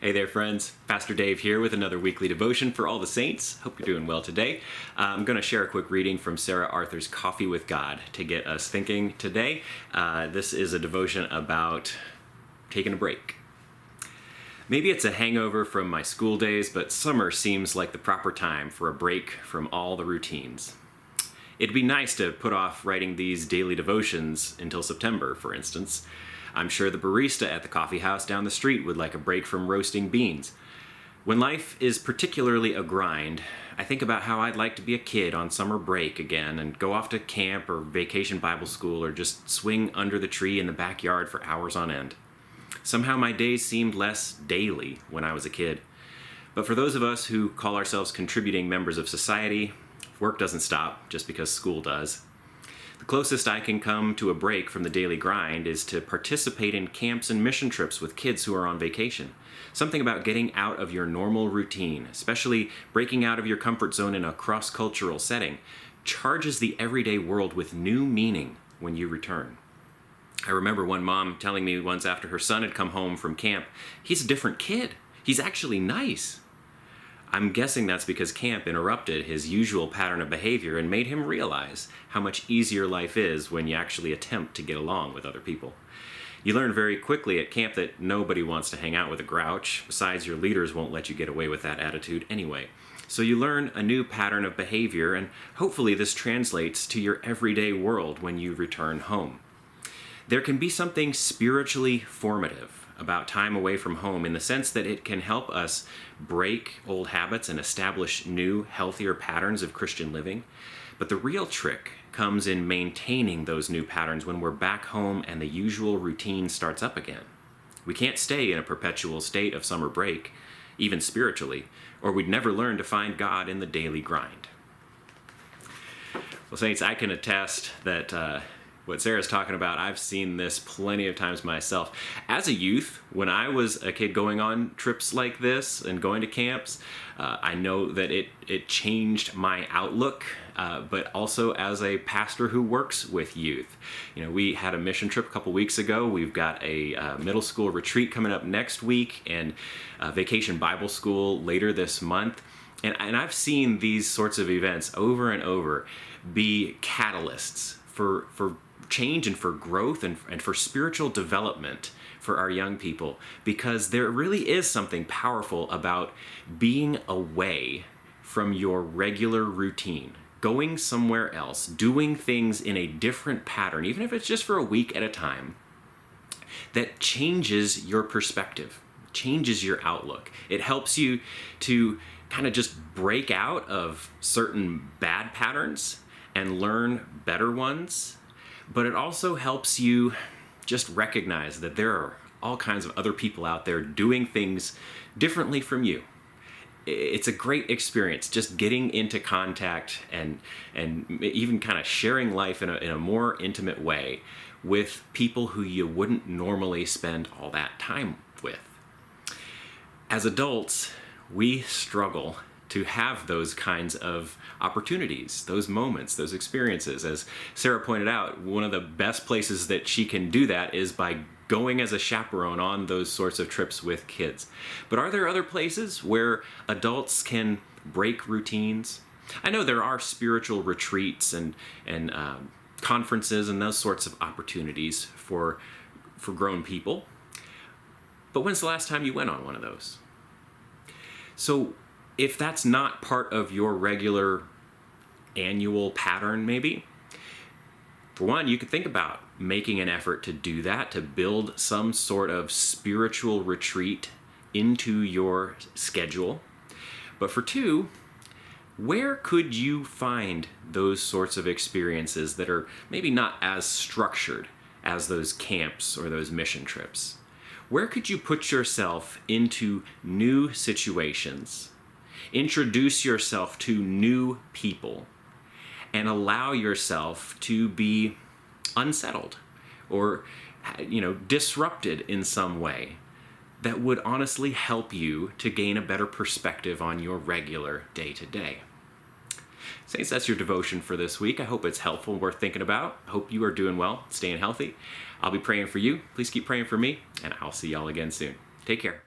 Hey there, friends. Pastor Dave here with another weekly devotion for all the saints. Hope you're doing well today. I'm going to share a quick reading from Sarah Arthur's Coffee with God to get us thinking today. This is a devotion about taking a break. Maybe it's a hangover from my school days, but summer seems like the proper time for a break from all the routines. It'd be nice to put off writing these daily devotions until September, for instance. I'm sure the barista at the coffee house down the street would like a break from roasting beans. When life is particularly a grind, I think about how I'd like to be a kid on summer break again and go off to camp or vacation Bible school or just swing under the tree in the backyard for hours on end. Somehow my days seemed less daily when I was a kid. But for those of us who call ourselves contributing members of society, work doesn't stop just because school does. The closest I can come to a break from the daily grind is to participate in camps and mission trips with kids who are on vacation. Something about getting out of your normal routine, especially breaking out of your comfort zone in a cross-cultural setting, charges the everyday world with new meaning when you return. I remember one mom telling me once after her son had come home from camp, "He's a different kid. He's actually nice." I'm guessing that's because camp interrupted his usual pattern of behavior and made him realize how much easier life is when you actually attempt to get along with other people. You learn very quickly at camp that nobody wants to hang out with a grouch. Besides, your leaders won't let you get away with that attitude anyway. So you learn a new pattern of behavior, and hopefully this translates to your everyday world when you return home. There can be something spiritually formative about time away from home in the sense that it can help us break old habits and establish new, healthier patterns of Christian living. But the real trick comes in maintaining those new patterns when we're back home and the usual routine starts up again. We can't stay in a perpetual state of summer break, even spiritually, or we'd never learn to find God in the daily grind. Well, saints, I can attest that what Sarah's talking about, I've seen this plenty of times myself. As a youth, when I was a kid going on trips like this and going to camps, I know that it changed my outlook, but also as a pastor who works with youth. We had a mission trip a couple weeks ago. We've got a middle school retreat coming up next week and vacation Bible school later this month. And I've seen these sorts of events over and over be catalysts for change and for growth and for spiritual development for our young people, because there really is something powerful about being away from your regular routine, going somewhere else, doing things in a different pattern, even if it's just for a week at a time, that changes your perspective, changes your outlook. It helps you to kind of just break out of certain bad patterns and learn better ones. But it also helps you just recognize that there are all kinds of other people out there doing things differently from you. It's a great experience just getting into contact and even kind of sharing life in a more intimate way with people who you wouldn't normally spend all that time with. As adults, we struggle to have those kinds of opportunities, those moments, those experiences. As Sarah pointed out, one of the best places that she can do that is by going as a chaperone on those sorts of trips with kids. But are there other places where adults can break routines? I know there are spiritual retreats and conferences and those sorts of opportunities for grown people. But when's the last time you went on one of those? So if that's not part of your regular annual pattern, maybe, for one, you could think about making an effort to do that, to build some sort of spiritual retreat into your schedule. But for two, where could you find those sorts of experiences that are maybe not as structured as those camps or those mission trips? Where could you put yourself into new situations, introduce yourself to new people, and allow yourself to be unsettled or disrupted in some way that would honestly help you to gain a better perspective on your regular day-to-day? Saints, that's your devotion for this week. I hope it's helpful, worth thinking about. I hope you are doing well, staying healthy. I'll be praying for you. Please keep praying for me, and I'll see y'all again soon. Take care.